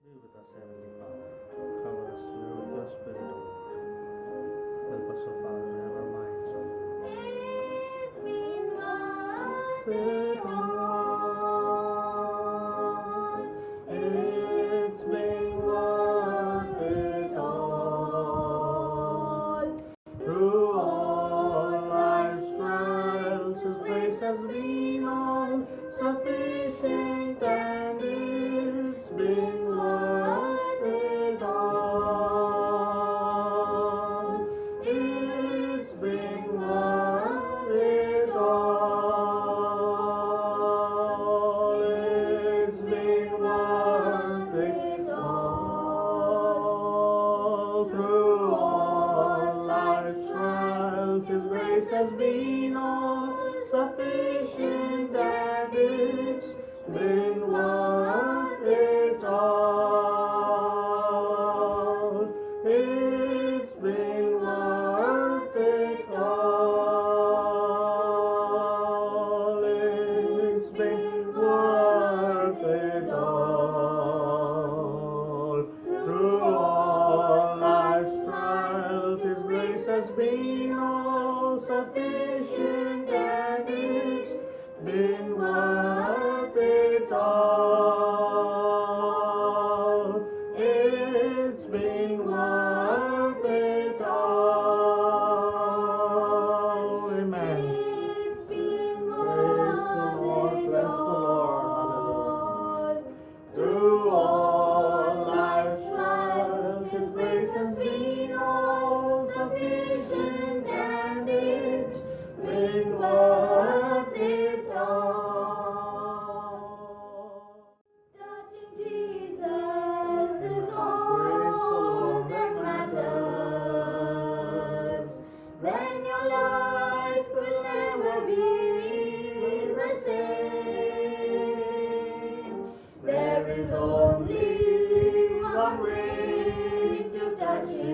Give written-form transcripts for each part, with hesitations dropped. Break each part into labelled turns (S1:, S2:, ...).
S1: Be with us, Heavenly Father. Cover us with your Spirit, O Lord. Help us, O Father, to have our minds on
S2: It's been worth it all. It's been worth it all.
S1: Through all life's trials, His grace has been all sufficient, and it's been worth it all. It's been worth it all. It's been worth it all. Through all life's trials, His grace has been all sufficient, and it's been worth it all. It's been worth it all. It's been worth it all. Through all life's trials, His grace has been all sufficient, and it's been worth it all. It's been worth it all. Amen.
S2: It's been
S1: Praise the Lord.
S2: worth it
S1: Bless the Lord.
S2: all.
S1: Through all life's trials, His grace has been all sufficient, and it's been worth it all.
S2: Touching Jesus is all
S1: Praise the Lord.
S2: that matters. Then your life will never be the same. There is only one way to touch Him.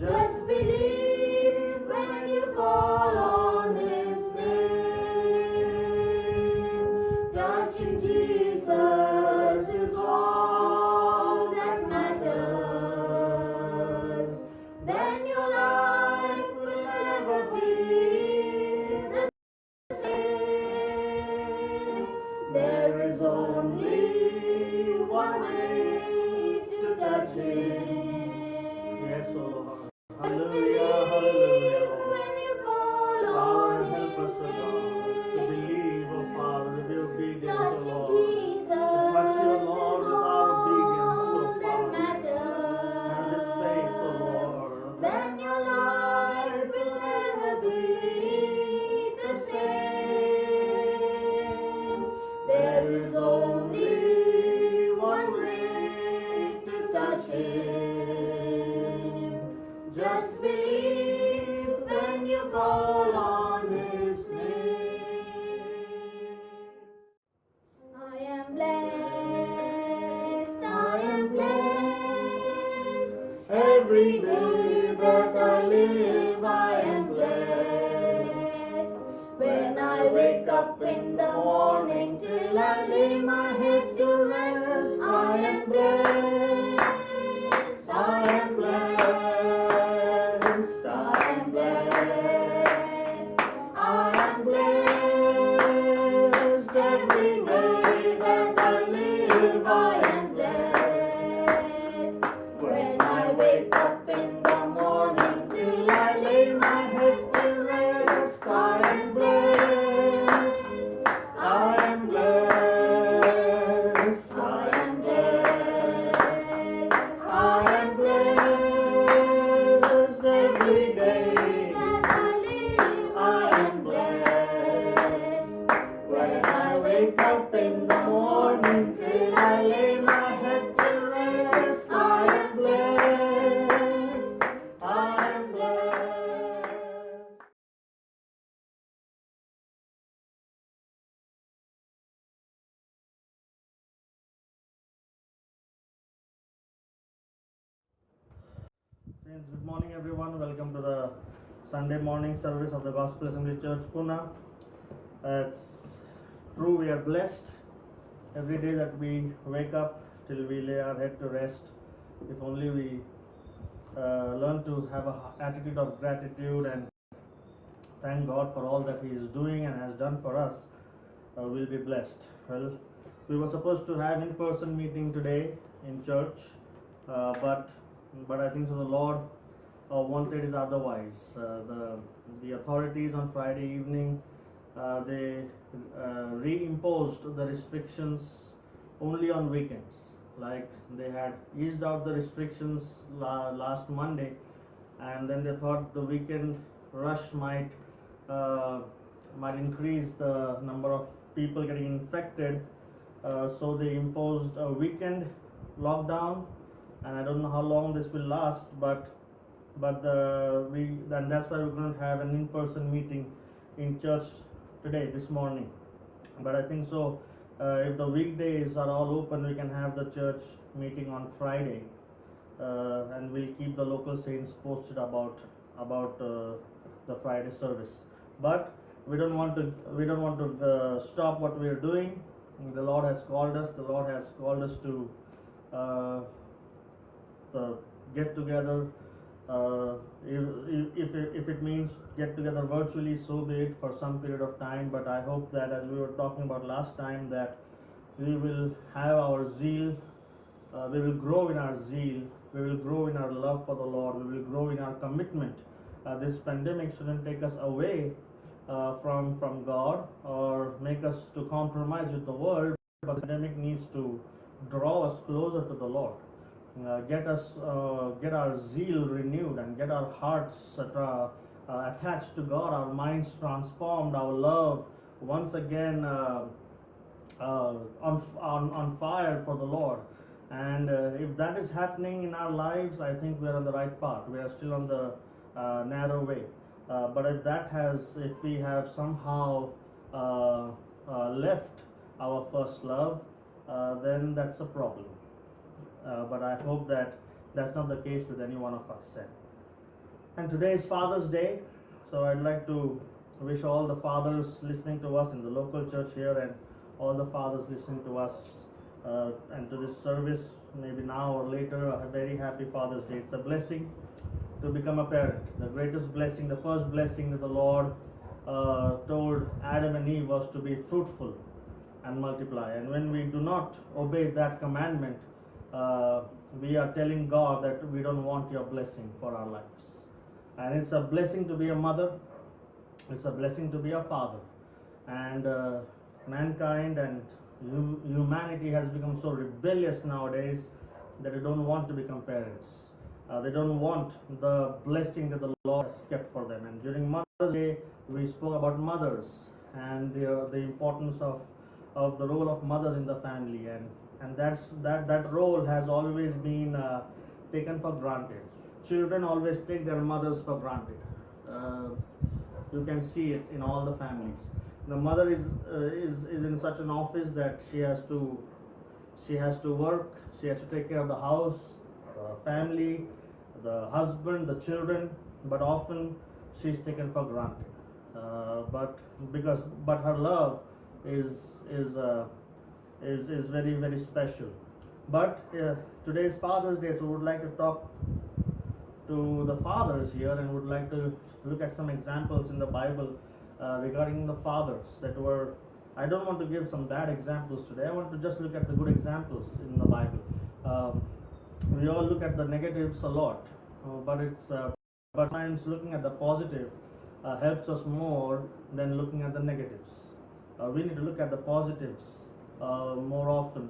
S2: Just believe when you call on His name. Touching Jesus is all that matters. Then your life will never be the same. There is only one way to touch Him.
S1: Yes, O Lord.
S2: Just
S1: Hallelujah,
S2: believe
S1: hallelujah, Lord.
S2: when you call
S1: Lord,
S2: on
S1: help us, O
S2: His
S1: Lord, to
S2: name.
S1: believe, O Father, to be obedient, O
S2: Touching
S1: Lord.
S2: Jesus
S1: To touch you, Lord,
S2: is
S1: with our obedience, O
S2: all that
S1: Father. And with faith, O
S2: matters.
S1: Lord.
S2: Then your life will never be the same. There is only one way to touch Him. Just believe when you call on His name. I am blessed, I am blessed. Every day that I live, I am blessed. When I wake up in the morning till I lay my head to rest, I am blessed, I am blessed, I am blessed, I am blessed. Every day that I live, I am blessed. When I wake up in the morning till I lay my head to rest, I am blessed, I am blessed, I am blessed, I am blessed. Every day that I live, I am blessed. When I wake up in the morning till I lay my head to rest, I am blessed, I am blessed.
S1: Saints, good morning, everyone. Welcome to the Sunday morning service of the Gospel Assembly Church, Pune. It's true, we are blessed every day that we wake up till we lay our head to rest, if only we learn to have an attitude of gratitude and thank God for all that He is doing and has done for us, we'll be blessed. Well, we were supposed to have in-person meeting today in church, but I think so the Lord wanted it otherwise. The authorities on Friday evening, they reimposed the restrictions only on weekends. Like they had eased out the restrictions last Monday, and then they thought the weekend rush might increase the number of people getting infected, so they imposed a weekend lockdown, and I don't know how long this will last, but that's why we're going to have an in-person meeting in church today, this morning. But I think so if the weekdays are all open, we can have the church meeting on Friday, and we'll keep the local saints posted about the Friday service. But we don't want to stop what we are doing. The Lord has called us. The Lord has called us to get together. If it means get together virtually, so be it for some period of time. But I hope that, as we were talking about last time, that we will have our zeal, we will grow in our zeal, we will grow in our love for the Lord, we will grow in our commitment. This pandemic shouldn't take us away from God or make us to compromise with the world, but the pandemic needs to draw us closer to the Lord. Get our zeal renewed and get our hearts attached to God, our minds transformed, our love once again on fire for the Lord. And if that is happening in our lives, I think we are on the right path. We are still on the narrow way. But if we have somehow left our first love, then that's a problem. But I hope that that's not the case with any one of us. And today is Father's Day, so I'd like to wish all the fathers listening to us in the local church here and all the fathers listening to us and to this service, maybe now or later, a very happy Father's Day. It's a blessing to become a parent. The greatest blessing, the first blessing that the Lord told Adam and Eve was to be fruitful and multiply. And when we do not obey that commandment, we are telling God that we don't want your blessing for our lives. And it's a blessing to be a mother, it's a blessing to be a father. And mankind and humanity has become so rebellious nowadays that they don't want to become parents. They don't want the blessing that the Lord has kept for them. And during Mother's Day, we spoke about mothers and the importance of the role of mothers in the family, and that role has always been taken for granted. Children always take their mothers for granted. You can see it in all the families. The mother is in such an office that she has to work, she has to take care of the house, family, the husband, the children, but often she's taken for granted. But her love is very, very special. But today is Father's Day, so we would like to talk to the fathers here and would like to look at some examples in the Bible regarding the fathers that were. I don't want to give some bad examples today. I want to just look at the good examples in the Bible. We all look at the negatives a lot, but sometimes looking at the positive helps us more than looking at the negatives. We need to look at the positives more often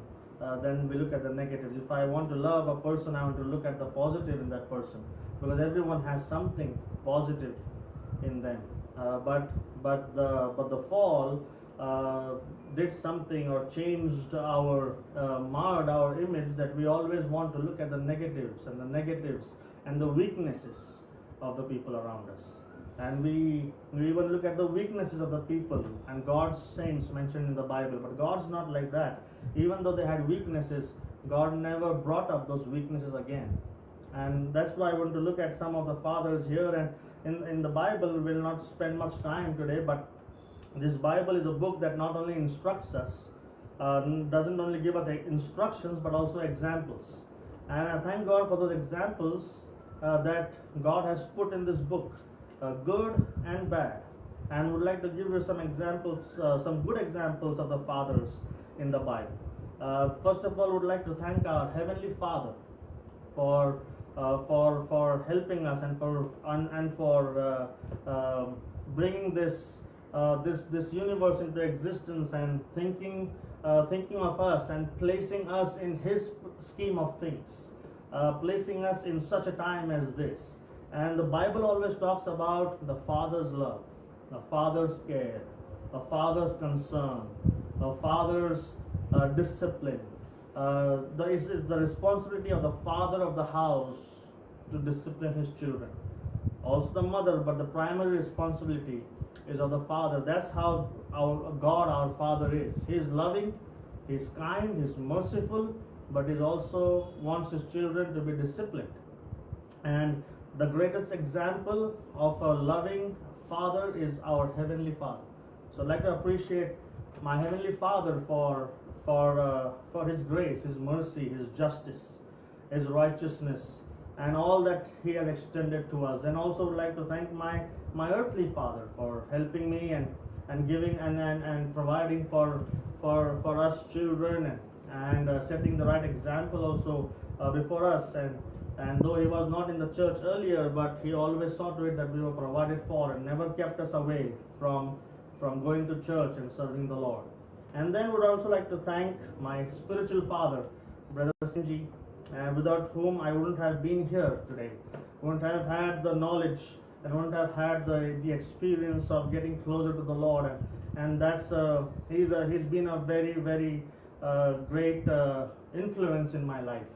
S1: than we look at the negatives. If I want to love a person, I want to look at the positive in that person, because everyone has something positive in them. But the fall did something or changed marred our image, that we always want to look at the negatives and the weaknesses of the people around us. And we even look at the weaknesses of the people and God's saints mentioned in the Bible. But God's not like that. Even though they had weaknesses, God never brought up those weaknesses again. And that's why I want to look at some of the fathers here. And in the Bible, we'll not spend much time today, but this Bible is a book that not only instructs us, doesn't only give us instructions but also examples. And I thank God for those examples that God has put in this book, good and bad. And would like to give you some examples, some good examples of the fathers in the Bible. First of all, would like to thank our Heavenly Father for helping us and for bringing this universe into existence and thinking of us and placing us in His scheme of things, placing us in such a time as this. And the Bible always talks about the Father's love, the Father's care, a Father's concern, a Father's discipline. It's the responsibility of the father of the house to discipline his children. Also the mother, but the primary responsibility is of the father. That's how our God, our Father, is. He is loving, He is kind, He is merciful, but He also wants His children to be disciplined. And the greatest example of a loving Father is our Heavenly Father. So I'd like to appreciate my Heavenly Father for His grace, His mercy, His justice, His righteousness, and all that He has extended to us. And also would like to thank my earthly father for helping me and giving and providing for us children and setting the right example also before us. And though he was not in the church earlier, but he always saw to it that we were provided for and never kept us away from going to church and serving the Lord. And then would also like to thank my spiritual father, Brother Sinji, without whom I wouldn't have been here today, wouldn't have had the knowledge and wouldn't have had the experience of getting closer to the Lord. And that's he's been a very, very great influence in my life.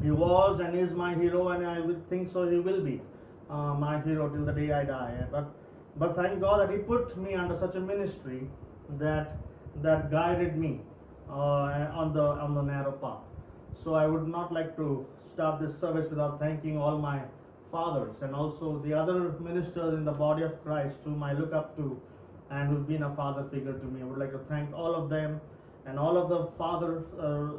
S1: He was and is my hero, and I would think so he will be my hero till the day I die. But thank God that He put me under such a ministry that guided me on the narrow path. So I would not like to start this service without thanking all my fathers and also the other ministers in the body of Christ whom I look up to and who've been a father figure to me. I would like to thank all of them and all of the fathers,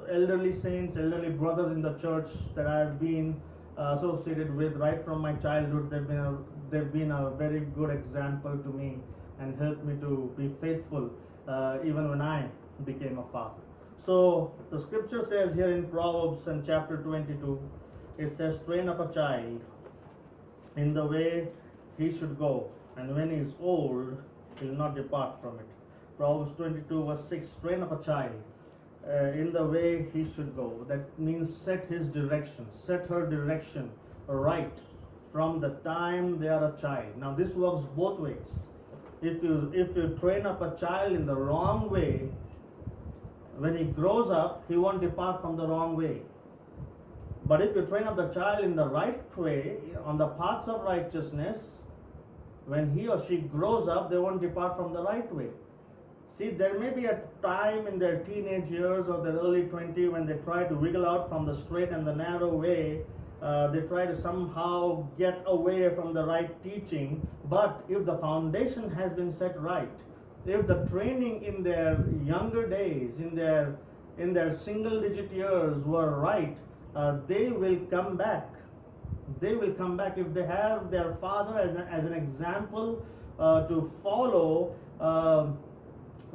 S1: elderly saints, elderly brothers in the church that I've been associated with right from my childhood. They've been a very good example to me and helped me to be faithful even when I became a father. So the scripture says here in Proverbs in chapter 22, it says, train up a child in the way he should go, and when he is old, he will not depart from it. Proverbs 22 verse 6, train up a child in the way he should go. That means set his direction, set her direction right from the time they are a child. Now this works both ways. If you train up a child in the wrong way, when he grows up, he won't depart from the wrong way. But if you train up the child in the right way, on the paths of righteousness, when he or she grows up, they won't depart from the right way. See, there may be a time in their teenage years or their early 20s when they try to wiggle out from the straight and the narrow way. They try to somehow get away from the right teaching. But if the foundation has been set right, if the training in their younger days, in their single-digit years were right, they will come back. They will come back if they have their father as an example to follow.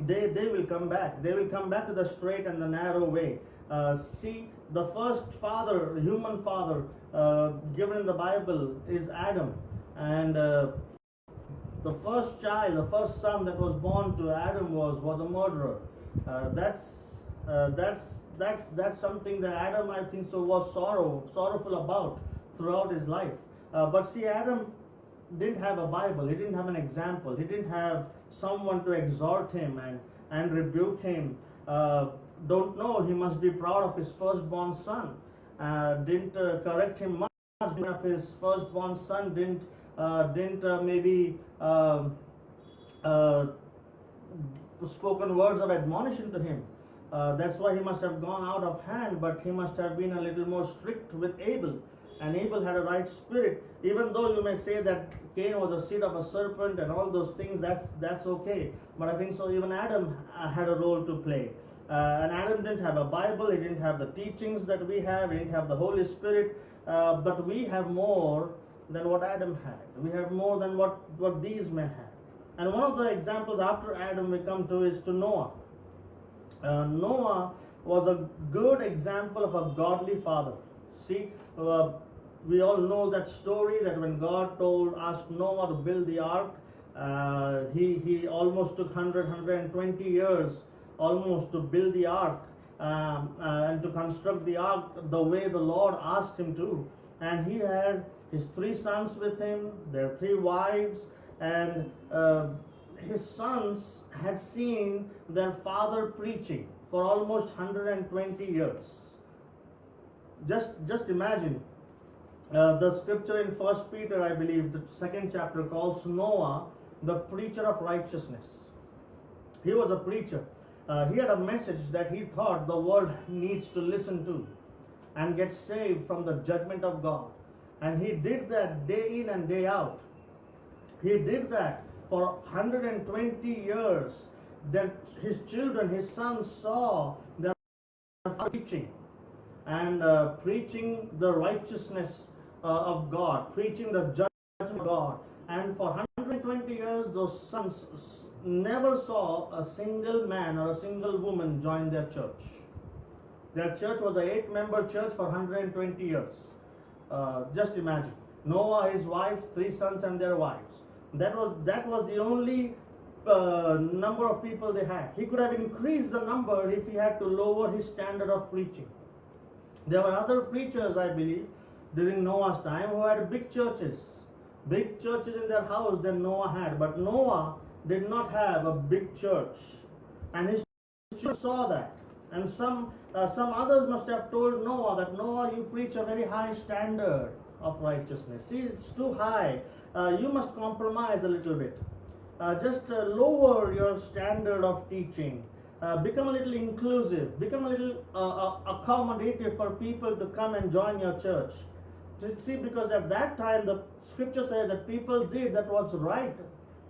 S1: They will come back. They will come back to the straight and the narrow way. See, the first father, human father, given in the Bible is Adam, and the first child, the first son that was born to Adam was a murderer. That's something that Adam, I think so, was sorrowful about throughout his life. But see, Adam didn't have a Bible. He didn't have an example. He didn't have someone to exhort him and rebuke him. Don't know, he must be proud of his firstborn son. Didn't correct him much. His firstborn son didn't maybe spoken words of admonition to him. That's why he must have gone out of hand, but he must have been a little more strict with Abel. and Abel had a right spirit. Even though you may say that Cain was a seed of a serpent and all those things, that's okay. But I think so even Adam had a role to play. And Adam didn't have a Bible, he didn't have the teachings that we have, he didn't have the Holy Spirit, but we have more than what Adam had. We have more than what these men had. And one of the examples after Adam we come to is to Noah. Noah was a good example of a godly father. See, we all know that story that when God asked Noah to build the ark, he almost took 120 years almost to build the ark and to construct the ark the way the Lord asked him to. And he had his 3 sons with him, their 3 wives, and his sons had seen their father preaching for almost 120 years. Just imagine, the scripture in 1 Peter, I believe, the 2nd chapter, calls Noah the preacher of righteousness. He was a preacher. He had a message that he thought the world needs to listen to and get saved from the judgment of God. And he did that day in and day out. He did that for 120 years. That his children, his sons, saw their preaching and preaching the righteousness of God, preaching the judgment of God. And for 120 years, those sons never saw a single man or a single woman join their church. Their church was an 8-member church for 120 years. Just imagine. Noah, his wife, 3 sons and their wives. That was the only number of people they had. He could have increased the number if he had to lower his standard of preaching. There were other preachers, I believe, during Noah's time who had big churches in their house than Noah had. But Noah did not have a big church, and his children saw that. And some others must have told Noah that, Noah, you preach a very high standard of righteousness. See, it's too high. You must compromise a little bit. Just lower your standard of teaching. Become a little inclusive. Become a little accommodative for people to come and join your church. See, because at that time the scripture says that people did that was right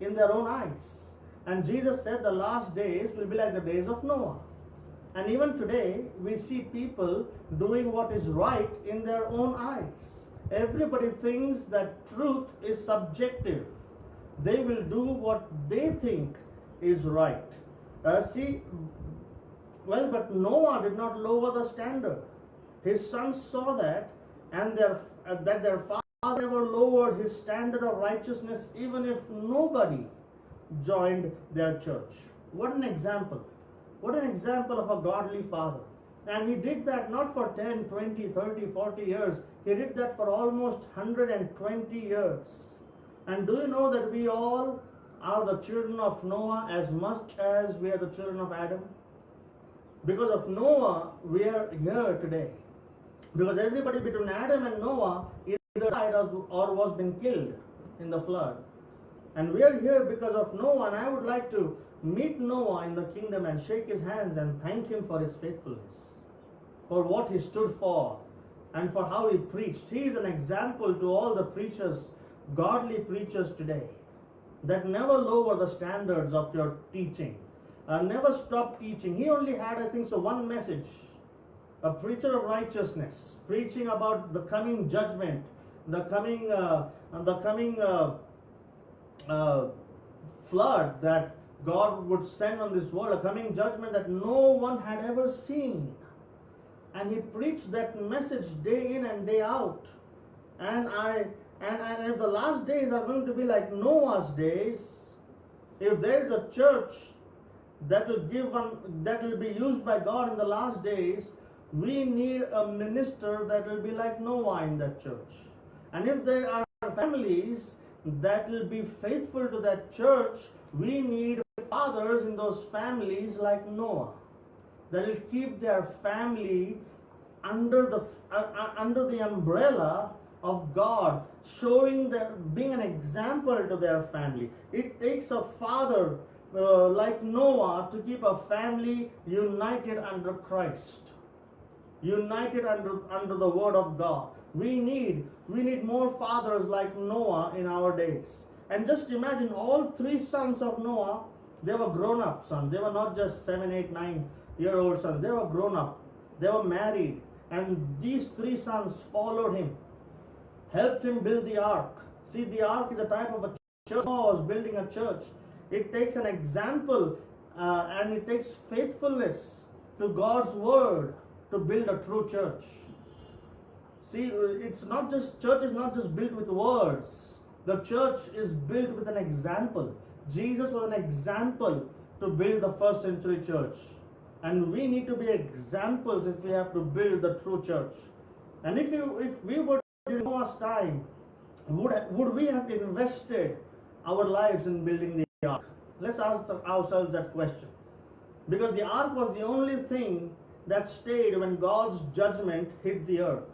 S1: in their own eyes. And Jesus said the last days will be like the days of Noah. And even today, we see people doing what is right in their own eyes. Everybody thinks that truth is subjective. They will do what they think is right. But Noah did not lower the standard. His sons saw that, and that their father never lowered his standard of righteousness, even if nobody joined their church. What an example. What an example of a godly father. And he did that not for 10, 20, 30, 40 years. He did that for almost 120 years. And do you know that we all are the children of Noah as much as we are the children of Adam? Because of Noah, we are here today. Because everybody between Adam and Noah either died or was been killed in the flood. And we are here because of Noah, and I would like to meet Noah in the kingdom and shake his hands and thank him for his faithfulness, for what he stood for, and for how he preached. He is an example to all the preachers, godly preachers today, that never lower the standards of your teaching, never stop teaching. He only had, I think so, one message: a preacher of righteousness, preaching about the coming judgment, the coming flood that God would send on this world, a coming judgment that no one had ever seen. And he preached that message day in and day out. And if the last days are going to be like Noah's days, if there is a church that will be used by God in the last days, we need a minister that will be like Noah in that church. And if there are families that will be faithful to that church, we need fathers in those families like Noah, that will keep their family under the umbrella of God, being an example to their family. It takes a father like Noah to keep a family united under Christ. united under the word of God. We need more fathers like Noah in our days. And just imagine all three sons of Noah, they were grown up sons. They were not just 7, 8, 9-year-old sons. They were grown up. They were married. And these three sons followed him, helped him build the ark. See, the ark is a type of a church. Noah was building a church. It takes an example and it takes faithfulness to God's word to build a true church. See, it's not just, church is not just built with words. The church is built with an example. Jesus was an example to build the first century church. And we need to be examples if we have to build the true church. And if we were in Noah's time, would we have invested our lives in building the ark? Let's ask ourselves that question. Because the ark was the only thing that stayed when God's judgment hit the earth.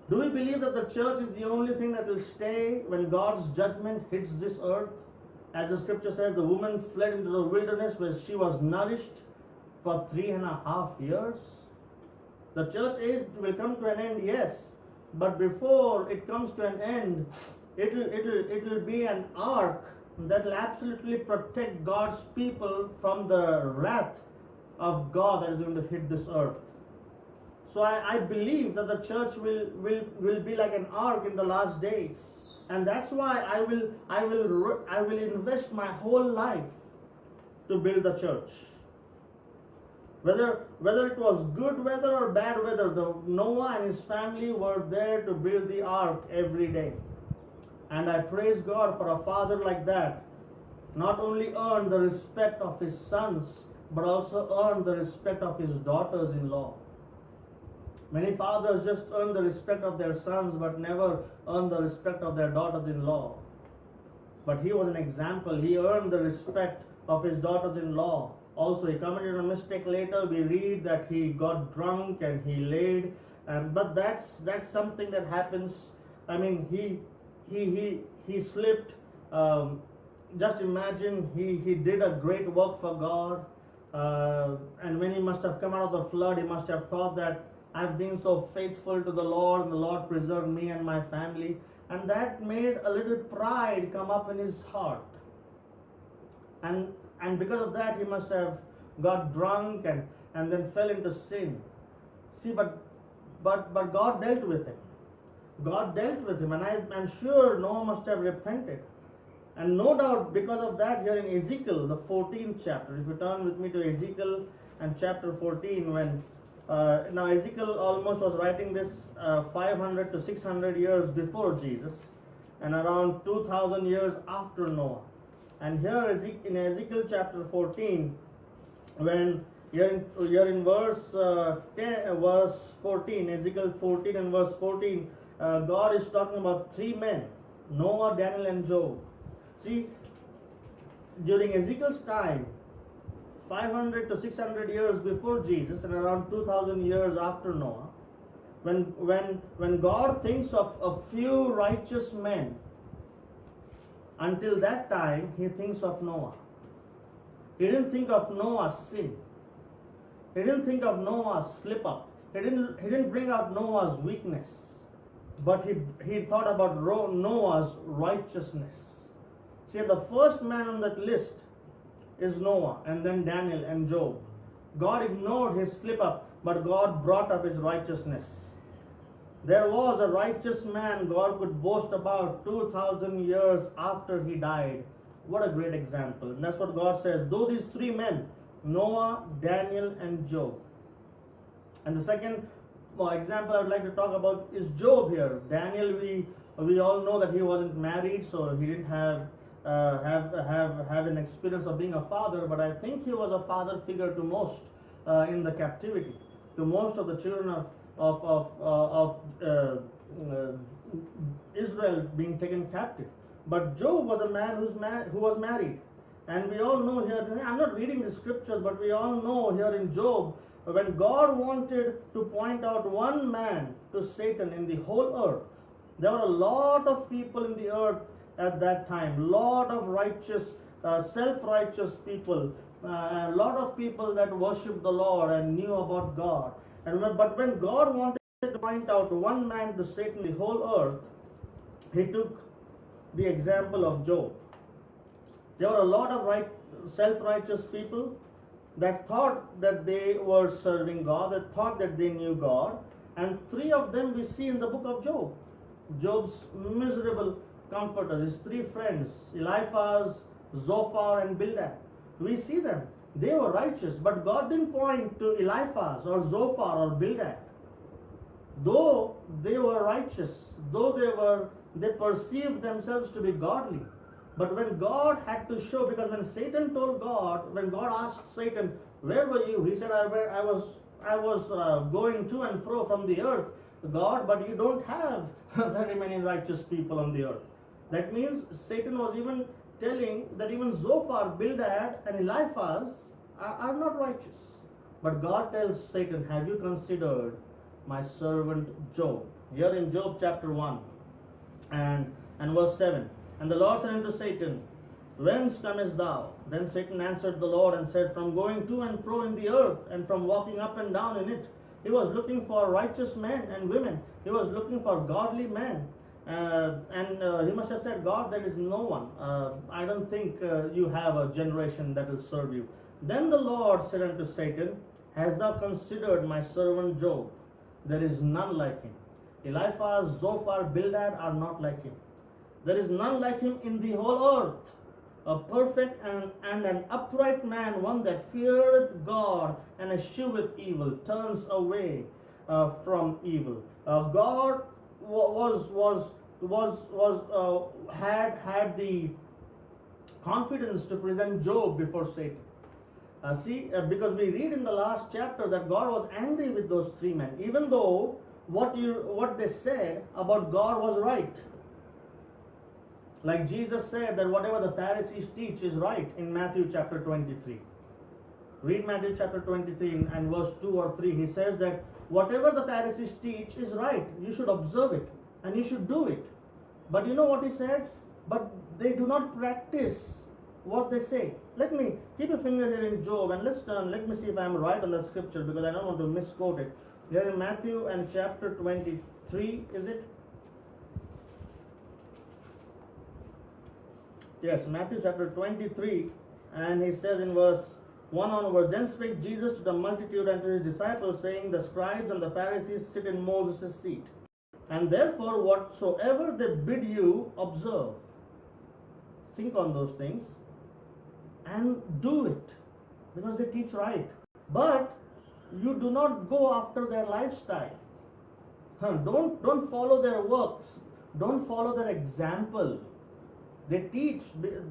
S1: Do we believe that the church is the only thing that will stay when God's judgment hits this earth? As the scripture says, the woman fled into the wilderness where she was nourished for 3.5 years. The church age will come to an end, yes, but before it comes to an end, it will be an ark that will absolutely protect God's people from the wrath of God that is going to hit this earth. So I believe that the church will be like an ark in the last days, and that's why I will invest my whole life to build the church. Whether it was good weather or bad weather, Noah and his family were there to build the ark every day. And I praise God for a father like that. Not only earned the respect of his sons, but also earned the respect of his daughters-in-law. Many fathers just earn the respect of their sons, but never earn the respect of their daughters-in-law. But he was an example. He earned the respect of his daughters-in-law. Also, he committed a mistake later. We read that he got drunk and he laid. But that's something that happens. I mean, he slipped. Just imagine he did a great work for God. And when he must have come out of the flood, he must have thought that I've been so faithful to the Lord, and the Lord preserved me and my family. And that made a little pride come up in his heart. And because of that, he must have got drunk and then fell into sin. See, but God dealt with him. God dealt with him, and I'm sure Noah must have repented. And no doubt because of that, here in Ezekiel, the 14th chapter, if you turn with me to Ezekiel and chapter 14, when now Ezekiel almost was writing this 500 to 600 years before Jesus, and around 2000 years after Noah. And here in Ezekiel chapter 14, when here in verse 14, Ezekiel 14 and verse 14, God is talking about three men, Noah, Daniel, and Job. See, during Ezekiel's time, 500 to 600 years before Jesus and around 2000 years after Noah, when God thinks of a few righteous men, until that time he thinks of Noah. He didn't think of Noah's sin. He didn't think of Noah's slip up. He didn't bring out Noah's weakness, but he thought about Noah's righteousness. See, the first man on that list is Noah, and then Daniel and Job. God ignored his slip up, but God brought up his righteousness. There was a righteous man God could boast about 2000 years after he died. What a great example. And that's what God says. Though these three men, Noah, Daniel, and Job. And the second example I would like to talk about is Job here. Daniel, we all know that he wasn't married, so he didn't have an experience of being a father, but I think he was a father figure to most in the captivity, to most of the children of Israel being taken captive. But Job was a man who was married, and we all know here, I'm not reading the scriptures, but we all know here in Job, when God wanted to point out one man to Satan in the whole earth, there were a lot of people in the earth at that time, lot of righteous, self-righteous people, a lot of people that worshiped the Lord and knew about God. But when God wanted to point out one man to Satan, the whole earth, he took the example of Job. There were a lot of self-righteous people that thought that they were serving God, that thought that they knew God, and three of them we see in the book of Job. Job's miserable comforters, his three friends, Eliphaz, Zophar, and Bildad. We see them. They were righteous, but God didn't point to Eliphaz or Zophar or Bildad. Though they were righteous, though they perceived themselves to be godly, but when God had to show, because when Satan told God, when God asked Satan, "Where were you?" He said, I was going to and fro from the earth, God, but you don't have very many righteous people on the earth." That means Satan was even telling that even Zophar, Bildad, and Eliphaz are not righteous. But God tells Satan, "Have you considered my servant Job?" Here in Job chapter 1 and verse 7. "And the Lord said unto Satan, Whence comest thou? Then Satan answered the Lord and said, From going to and fro in the earth, and from walking up and down in it." He was looking for righteous men and women. He was looking for godly men. And he must have said, "God, there is no one. I don't think you have a generation that will serve you." Then the Lord said unto Satan, "Hast thou considered my servant Job? There is none like him. Eliphaz, Zophar, Bildad are not like him. There is none like him in the whole earth. A perfect and an upright man, one that feareth God and escheweth evil, turns away from evil." God had the confidence to present Job before Satan. Because we read in the last chapter that God was angry with those three men, even though what they said about God was right. Like Jesus said that whatever the Pharisees teach is right in Matthew chapter 23. Read Matthew chapter 23 and verse 2 or 3. He says that whatever the Pharisees teach is right. You should observe it and you should do it. But you know what he said? But they do not practice what they say. Let me keep a finger here in Job and let's turn. Let me see if I am right on the scripture, because I don't want to misquote it. Here in Matthew and chapter 23, is it? Yes, Matthew chapter 23, and he says in verse 1 onwards, "Then spake Jesus to the multitude and to his disciples, saying, The scribes and the Pharisees sit in Moses' seat. And therefore whatsoever they bid you, observe." Think on those things and do it, because they teach right. But you do not go after their lifestyle. Don't follow their works. Don't follow their example. They teach.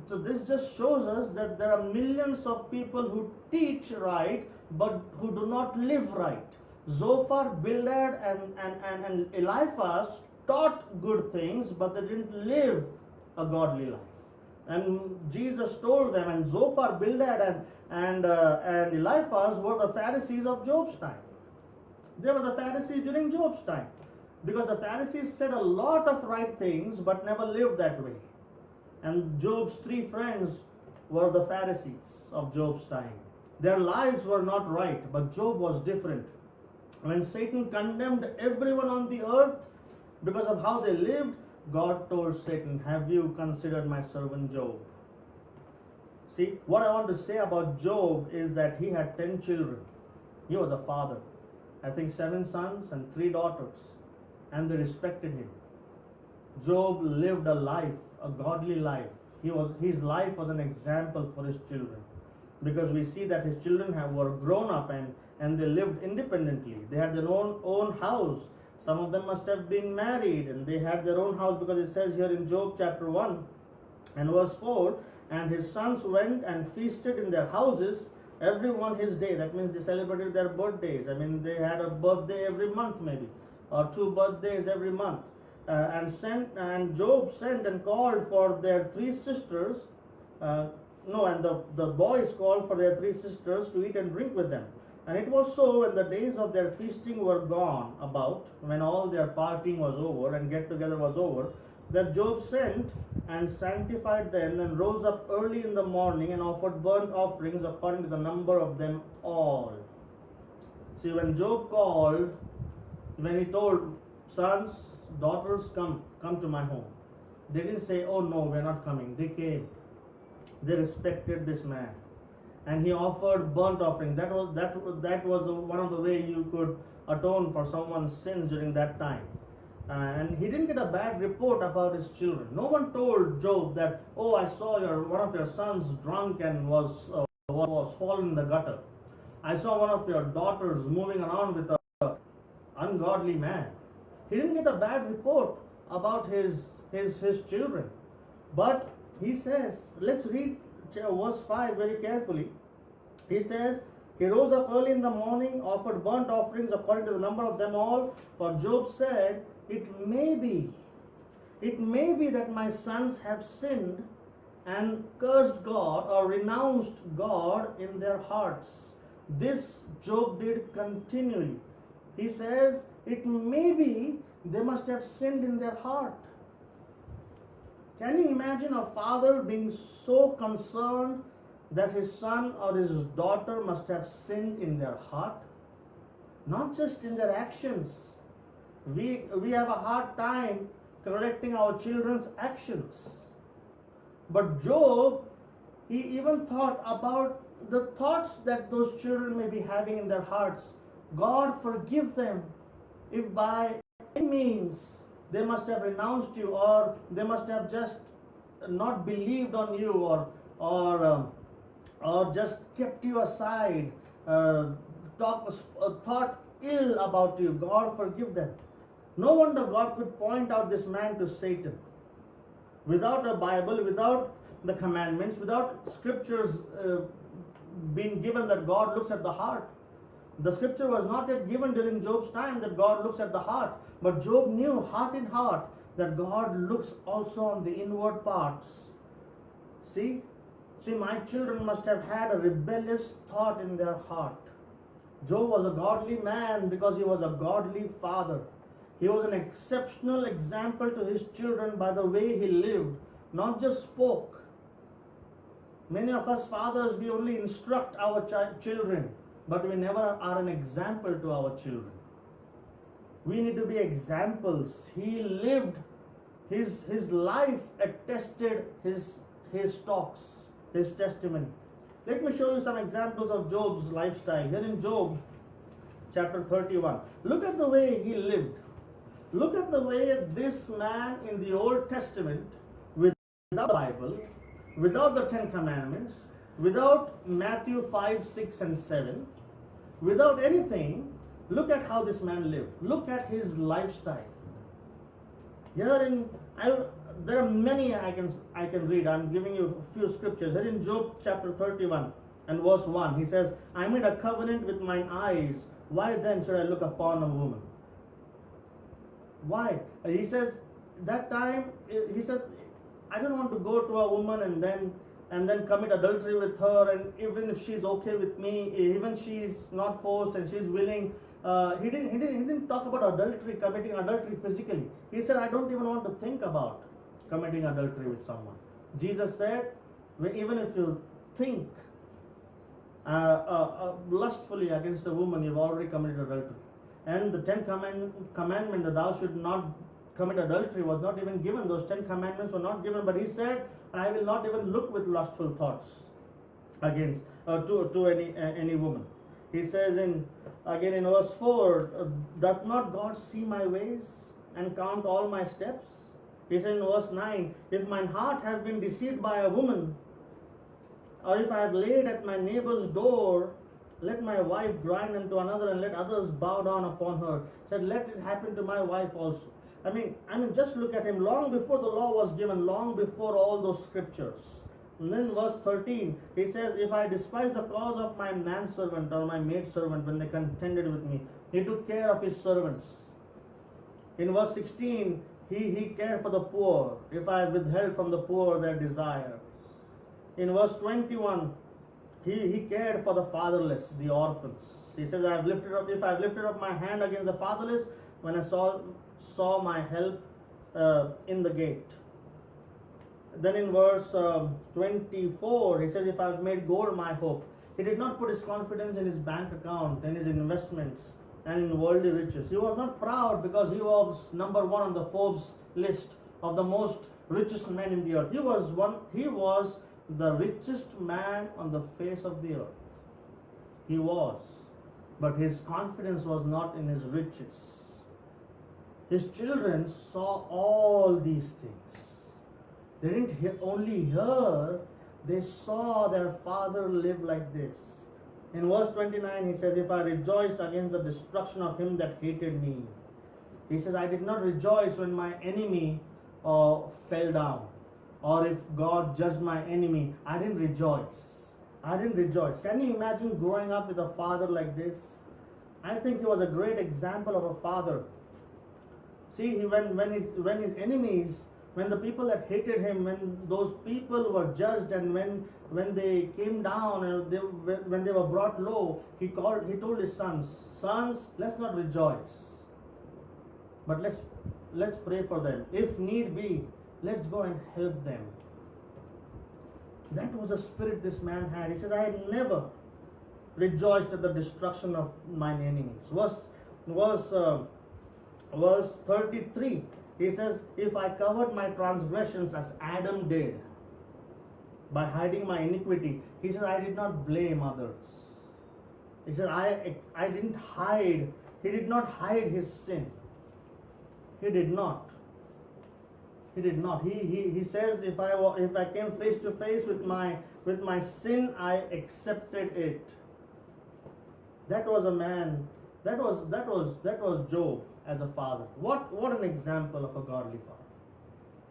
S1: So this just shows us that there are millions of people who teach right but who do not live right. Zophar, Bildad, and Eliphaz taught good things, but they didn't live a godly life. And Jesus told them, and Zophar, Bildad, and Eliphaz were the Pharisees of Job's time. They were the Pharisees during Job's time, because the Pharisees said a lot of right things but never lived that way. And Job's three friends were the Pharisees of Job's time. Their lives were not right, but Job was different. When Satan condemned everyone on the earth because of how they lived, God told Satan, "Have you considered my servant Job?" See, what I want to say about Job is that he had 10 children. He was a father. I think 7 sons and 3 daughters. And they respected him. Job lived a life, a godly life. His life was an example for his children, because we see that his children were grown up and they lived independently. They had their own house. Some of them must have been married, and they had their own house, because it says here in Job chapter 1 and verse 4, "And his sons went and feasted in their houses, every one his day." That means they celebrated their birthdays. I mean, they had a birthday every month maybe, or 2 birthdays every month. And Job sent and called for their 3 sisters. And the boys called for their 3 sisters to eat and drink with them. And it was so, when the days of their feasting were gone about, when all their partying was over and get together was over, that Job sent and sanctified them, and rose up early in the morning and offered burnt offerings according to the number of them all. See, when Job called, when he told sons, daughters, come to my home, they didn't say, oh no, we're not coming. They came. They respected this man, and he offered burnt offering. That was one of the way you could atone for someone's sins during that time. And he didn't get a bad report about his children. No one told Job that, oh, I saw one of your sons drunk and was fallen in the gutter. I saw one of your daughters moving around with a ungodly man. He didn't get a bad report about his children. But he says, let's read verse 5 very carefully. He says, he rose up early in the morning, offered burnt offerings according to the number of them all. For Job said, it may be that my sons have sinned and cursed God or renounced God in their hearts. This Job did continually. He says, it may be they must have sinned in their heart. Can you imagine a father being so concerned that his son or his daughter must have sinned in their heart? Not just in their actions. We have a hard time correcting our children's actions. But Job, he even thought about the thoughts that those children may be having in their hearts. God, forgive them if by any means they must have renounced you, or they must have just not believed on you, or just kept you aside, thought ill about you. God, forgive them. No wonder God could point out this man to Satan. Without a Bible, without the commandments, without scriptures being given that God looks at the heart. The scripture was not yet given during Job's time that God looks at the heart. But Job knew heart in heart that God looks also on the inward parts. See, my children must have had a rebellious thought in their heart. Job was a godly man because he was a godly father. He was an exceptional example to his children by the way he lived, not just spoke. Many of us fathers, we only instruct our children, but we never are an example to our children. We need to be examples. He lived, his life attested his talks, his testimony. Let me show you some examples of Job's lifestyle. Here in Job chapter 31. Look at the way he lived. Look at the way this man in the Old Testament, without the Bible, without the Ten Commandments, without Matthew 5, 6 and 7, without anything, look at how this man lived. Look at his lifestyle. There are many I can read. I'm giving you a few scriptures. Here in Job chapter 31 and verse 1, he says, I made a covenant with mine eyes. Why then should I look upon a woman? Why? He says, that time, he says, I don't want to go to a woman and then commit adultery with her, and even if she's okay with me, even she's not forced and she's willing. He didn't talk about adultery, committing adultery physically. He said, I don't even want to think about committing adultery with someone. Jesus said, even if you think lustfully against a woman, you've already committed adultery. And the 10 commandment that thou should not commit adultery was not even given. Those 10 commandments were not given. But he said, I will not even look with lustful thoughts against to any woman. He says again in verse 4, doth not God see my ways and count all my steps? He says in verse 9, if mine heart have been deceived by a woman, or if I have laid at my neighbor's door, let my wife grind unto another, and let others bow down upon her. Said, let it happen to my wife also. I mean, just look at him. Long before the law was given, long before all those scriptures. And then verse 13, he says, if I despise the cause of my manservant or my maidservant when they contended with me, he took care of his servants. In verse 16, he cared for the poor, if I withheld from the poor their desire. In verse 21, he cared for the fatherless, the orphans. He says, if I have lifted up my hand against the fatherless, when I saw my help in the gate. Then in verse 24, he says, if I have made gold my hope. He did not put his confidence in his bank account, in his investments, and in worldly riches. He was not proud because he was number one on the Forbes list of the most richest men in the earth. He was the richest man on the face of the earth. He was. But his confidence was not in his riches. His children saw all these things. They didn't only hear, they saw their father live like this. In verse 29, he says, if I rejoiced against the destruction of him that hated me. He says, I did not rejoice when my enemy fell down. Or if God judged my enemy, I didn't rejoice. I didn't rejoice. Can you imagine growing up with a father like this? I think he was a great example of a father. See, when his enemies, when the people that hated him, when those people were judged, and when they came down and when they were brought low, he told his sons, let's not rejoice, but let's pray for them. If need be, let's go and help them. That was the spirit this man had. He says, I had never rejoiced at the destruction of mine enemies. Verse 33, he says, if I covered my transgressions as Adam did, by hiding my iniquity, he says, I did not blame others. He said, I didn't hide. He did not hide his sin. He did not. He did not. He says, if I came face to face with my sin, I accepted it. That was a man. That was Job as a father. What an example of a godly father.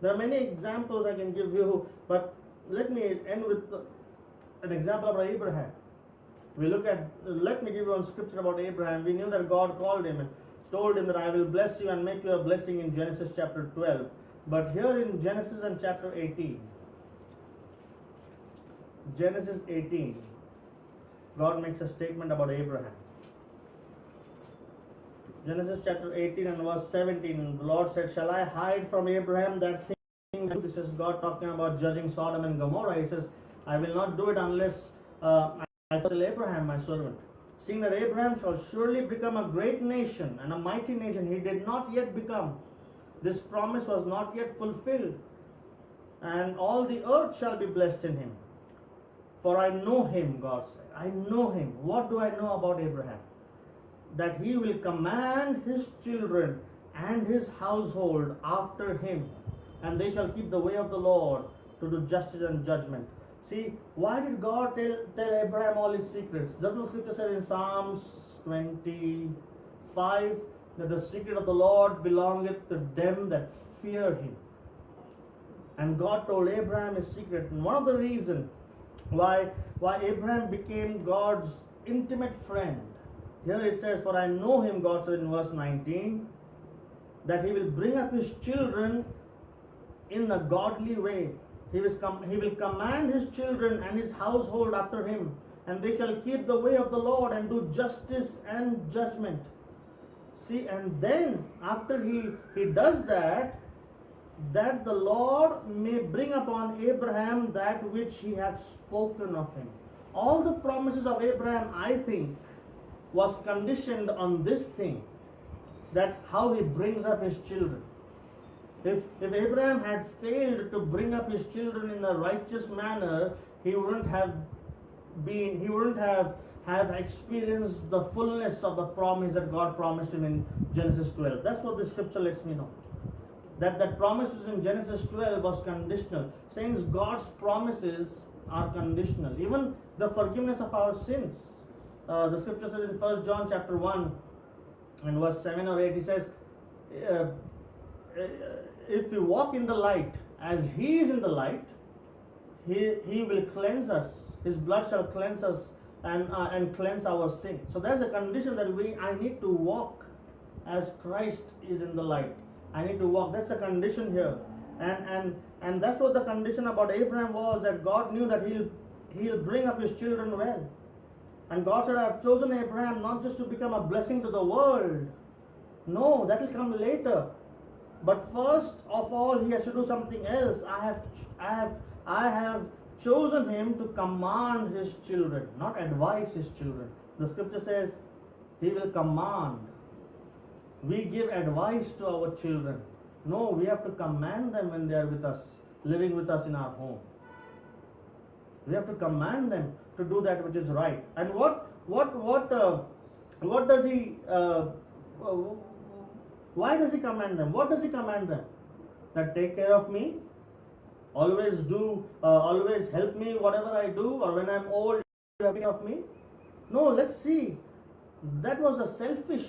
S1: There are many examples I can give you, but let me end with an example about Abraham. Let me give you one scripture about Abraham. We knew that God called him and told him that I will bless you and make you a blessing in Genesis chapter 12. But here in Genesis and chapter 18, God makes a statement about Abraham. Genesis chapter 18 and verse 17, the Lord said, shall I hide from Abraham that thing? This is God talking about judging Sodom and Gomorrah. He says, I will not do it unless I tell Abraham my servant. Seeing that Abraham shall surely become a great nation and a mighty nation, he did not yet become. This promise was not yet fulfilled. And all the earth shall be blessed in him. For I know him, God said. I know him. What do I know about Abraham? That he will command his children and his household after him, and they shall keep the way of the Lord to do justice and judgment. See, why did God tell Abraham all his secrets? Doesn't the scripture say in Psalms 25 that the secret of the Lord belongeth to them that fear him? And God told Abraham his secret. And one of the reasons why Abraham became God's intimate friend, here it says, for I know him, God said in verse 19, that he will bring up his children in a godly way. He will command his children and his household after him, and they shall keep the way of the Lord and do justice and judgment. See, and then after he does that the Lord may bring upon Abraham that which he hath spoken of him. All the promises of Abraham, I think, was conditioned on this thing, that how he brings up his children. If Abraham had failed to bring up his children in a righteous manner, he wouldn't have experienced the fullness of the promise that God promised him in Genesis 12. That's what the scripture lets me know. That promises in Genesis 12 was conditional. Saints, God's promises are conditional. Even the forgiveness of our sins. The scripture says in 1 John chapter 1 and verse 7 or 8, he says, if we walk in the light as he is in the light, he will cleanse us. His blood shall cleanse us and cleanse our sin. So there's a condition that I need to walk as Christ is in the light. I need to walk. That's a condition here. And that's what the condition about Abraham was, that God knew that he'll bring up his children well. And God said, I have chosen Abraham not just to become a blessing to the world. No, that will come later. But first of all, he has to do something else. I have chosen him to command his children, not advise his children. The scripture says he will command. We give advice to our children. No, we have to command them when they are with us, living with us in our home. We have to command them to do that which is right. And what does he? Why does he command them? What does he command them? That take care of me, always help me whatever I do, or when I'm old, you have care of me. No, let's see. That was a selfish.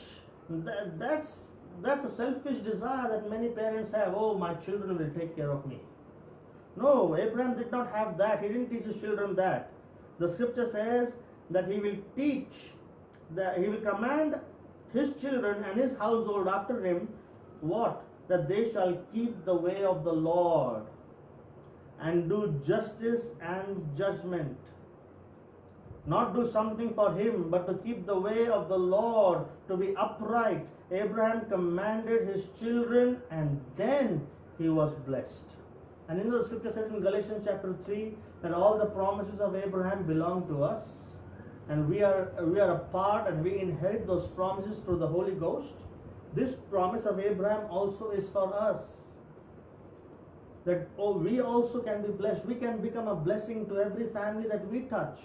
S1: That's a selfish desire that many parents have. Oh, my children will take care of me. No, Abraham did not have that. He didn't teach his children that. The scripture says that he will command his children and his household after him, what? That they shall keep the way of the Lord and do justice and judgment. Not do something for him, but to keep the way of the Lord, to be upright. Abraham commanded his children, and then he was blessed. And in the scripture says in Galatians chapter 3 that all the promises of Abraham belong to us, and we are a part, and we inherit those promises through the Holy Ghost. This promise of Abraham also is for us, that we also can be blessed. We can become a blessing to every family that we touch,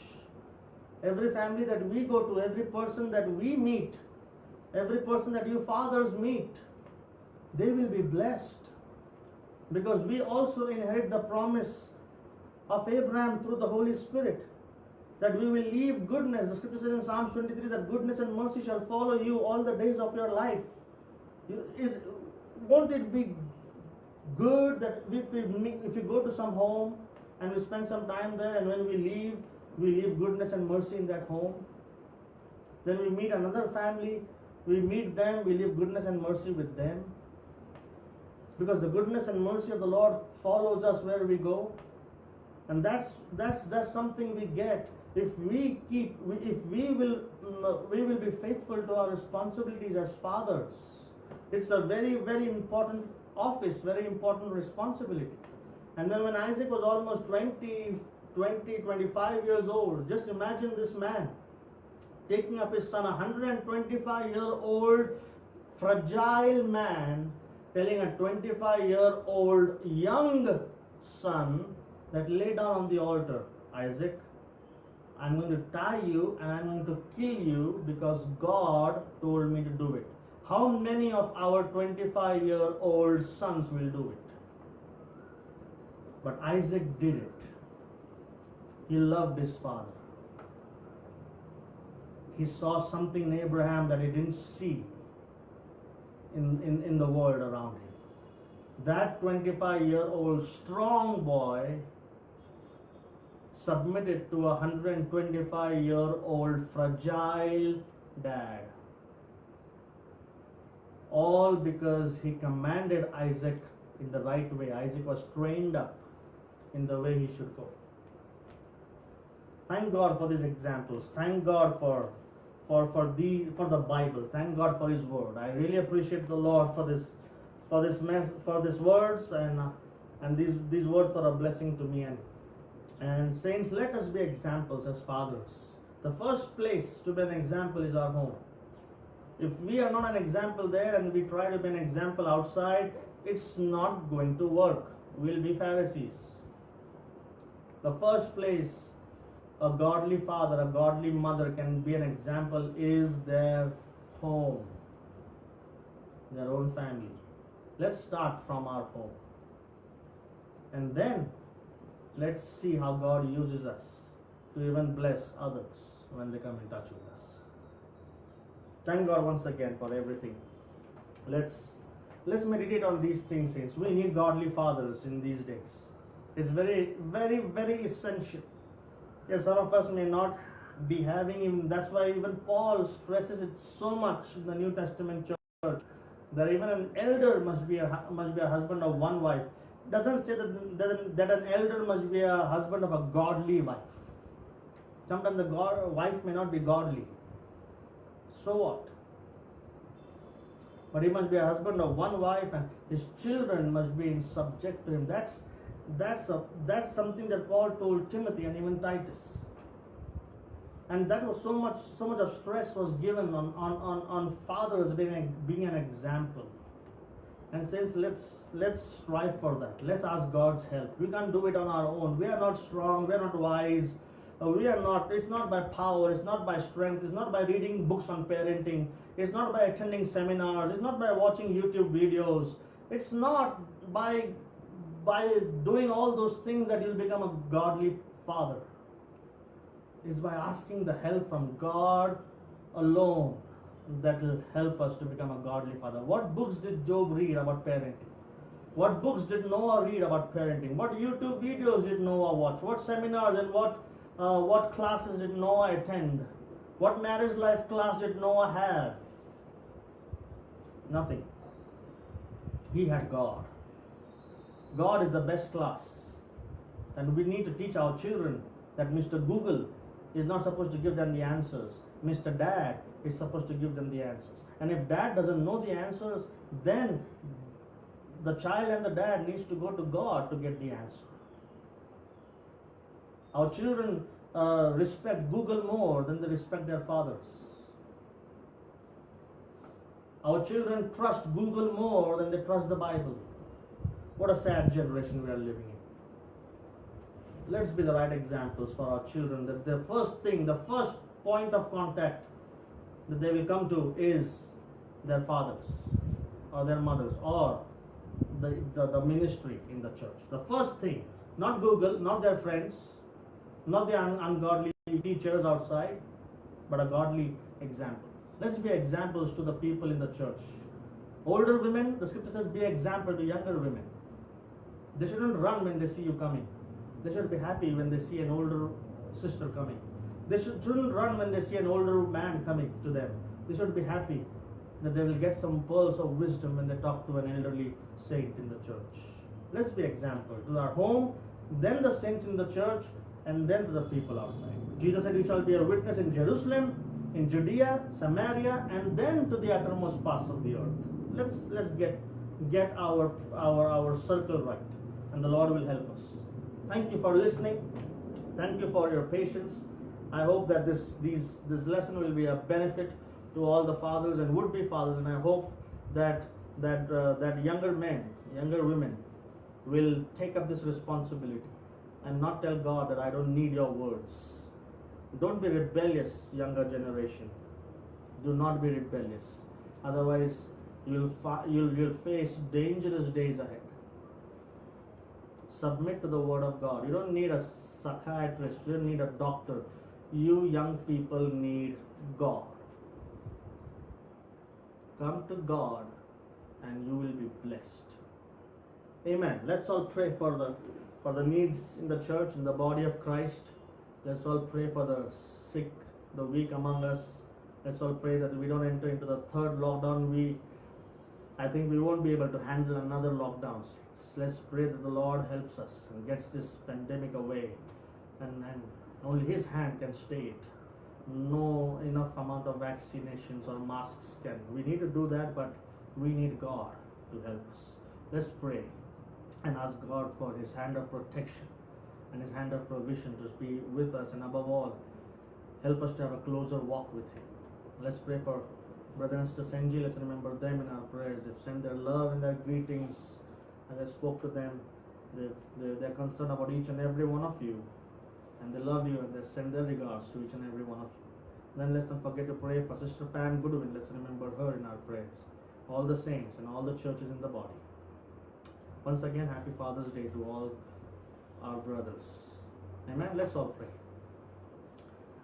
S1: every family that we go to, every person that we meet, every person that you fathers meet. They will be blessed, because we also inherit the promise of Abraham through the Holy Spirit, that we will leave goodness. The scripture says in Psalms 23 that goodness and mercy shall follow you all the days of your life. Won't it be good that if we go to some home and we spend some time there, and when we leave goodness and mercy in that home? Then we meet another family, we meet them, we leave goodness and mercy with them. Because the goodness and mercy of the Lord follows us where we go. And that's something we get if we will be faithful to our responsibilities as fathers. It's a very, very important office, very important responsibility. And then when Isaac was almost 25 years old, just imagine this man taking up his son, a 125-year-old fragile man, telling a 25-year-old young son that lay down on the altar, Isaac, I'm going to tie you and I'm going to kill you because God told me to do it. How many of our 25-year-old sons will do it? But Isaac did it. He loved his father. He saw something in Abraham that he didn't see in the world around him. That 25-year-old strong boy submitted to a 125-year-old fragile dad. All because he commanded Isaac in the right way. Isaac was trained up in the way he should go. Thank God for these examples. Thank God for the Bible. Thank God for His Word. I really appreciate the Lord for these words, and these words are a blessing to me. And saints, let us be examples as fathers. The first place to be an example is our home. If we are not an example there and we try to be an example outside, it's not going to work. We'll be Pharisees. The first place a godly father, a godly mother can be an example is their home, their own family. Let's start from our home. And then let's see how God uses us to even bless others when they come in touch with us. Thank God once again for everything. Let's meditate on these things, saints. We need godly fathers in these days. It's very, very, very essential. Yes, some of us may not be having him. That's why even Paul stresses it so much in the New Testament church, that even an elder must be a husband of one wife. Doesn't say that an elder must be a husband of a godly wife. Sometimes the wife may not be godly. So what? But he must be a husband of one wife, and his children must be in subject to him. That's something that Paul told Timothy and even Titus. And that was so much of stress was given on fathers being an example. And since let's strive for that. Let's ask God's help. We can't do it on our own. We are not strong. We are not wise. We are not. It's not by power. It's not by strength. It's not by reading books on parenting. It's not by attending seminars. It's not by watching YouTube videos. It's not by doing all those things that you'll become a godly father. It's by asking the help from God alone that will help us to become a godly father. What books did Job read about parenting? What books did Noah read about parenting? What YouTube videos did Noah watch? What seminars and what classes did Noah attend? What marriage life class did Noah have? Nothing. He had God. God is the best class. And we need to teach our children that Mr. Google is not supposed to give them the answers. Mr. Dad is supposed to give them the answers. And if dad doesn't know the answers, then the child and the dad needs to go to God to get the answer. Our children respect Google more than they respect their fathers. Our children trust Google more than they trust the Bible. What a sad generation we are living in. Let's be the right examples for our children, that the first point of contact that they will come to is their fathers or their mothers or the ministry in the church. The first thing, not Google, not their friends, not the ungodly teachers outside, but a godly example. Let's be examples to the people in the church. Older women, the scripture says, be example to younger women. They shouldn't run when they see you coming. They should be happy when they see an older sister coming. They shouldn't run when they see an older man coming to them. They should be happy that they will get some pearls of wisdom when they talk to an elderly saint in the church. Let's be example to our home, then the saints in the church, and then to the people outside. Jesus said, you shall be a witness in Jerusalem, in Judea, Samaria, and then to the uttermost parts of the earth. Let's get our circle right, and the Lord will help us. Thank you for listening. Thank you for your patience. I hope that this lesson will be a benefit to all the fathers and would-be fathers, and I hope that younger men, younger women will take up this responsibility and not tell God that I don't need your words. Don't be rebellious, younger generation. Do not be rebellious. Otherwise, you'll face dangerous days ahead. Submit to the word of God. You don't need a psychiatrist. You don't need a doctor. You young people need God. Come to God and you will be blessed. Amen. Let's all pray for the needs in the church, in the body of Christ. Let's all pray for the sick, the weak among us. Let's all pray that we don't enter into the third lockdown. I think we won't be able to handle another lockdown. Let's pray that the Lord helps us and gets this pandemic away, and only His hand can stay it. No enough amount of vaccinations or masks can. We need to do that, but we need God to help us. Let's pray and ask God for His hand of protection and His hand of provision to be with us, and above all, help us to have a closer walk with Him. Let's pray for Brother and Sister Senji. Let's remember them in our prayers. They've sent their love and their greetings. As I spoke to them, they're concerned about each and every one of you, and they love you, and they send their regards to each and every one of you. Then let's not forget to pray for Sister Pam Goodwin. Let's remember her in our prayers. All the saints and all the churches in the body. Once again, happy Father's Day to all our brothers. Amen. Let's all pray.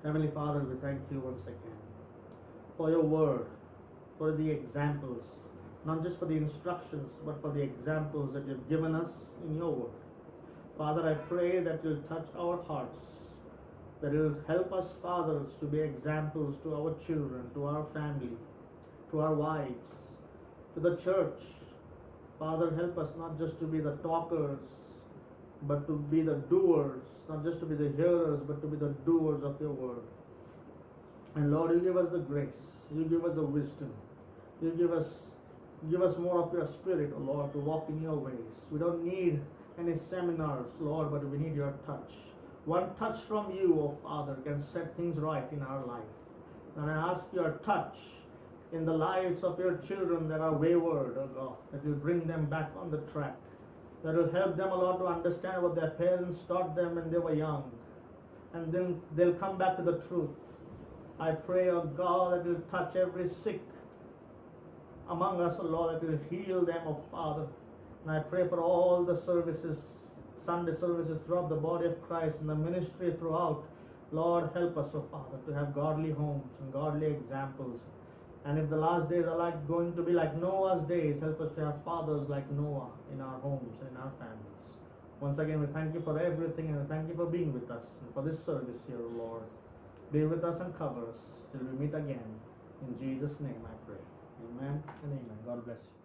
S1: Heavenly Father, we thank you once again for your word, for the examples, not just for the instructions, but for the examples that you've given us in your word. Father, I pray that you'll touch our hearts, that you'll help us, fathers, to be examples to our children, to our family, to our wives, to the church. Father, help us not just to be the talkers, but to be the doers, not just to be the hearers, but to be the doers of your word. And Lord, you give us the grace, you give us the wisdom, you give us more of your spirit, O Lord, to walk in your ways. We don't need any seminars, Lord, but we need your touch. One touch from you, oh Father, can set things right in our life. And I ask your touch in the lives of your children that are wayward, oh God, that will bring them back on the track, that will help them, Lord, to understand what their parents taught them when they were young, and then they'll come back to the truth. I pray, oh God, that you'll touch every sick among us, oh Lord, that you'll heal them, oh Father. And I pray for all the services, Sunday services throughout the body of Christ and the ministry throughout. Lord, help us, oh Father, to have godly homes and godly examples. And if the last days are going to be like Noah's days, help us to have fathers like Noah in our homes and in our families. Once again, we thank you for everything, and we thank you for being with us and for this service here, O Lord. Be with us and cover us till we meet again. In Jesus' name I pray. Amen and amen. God bless you.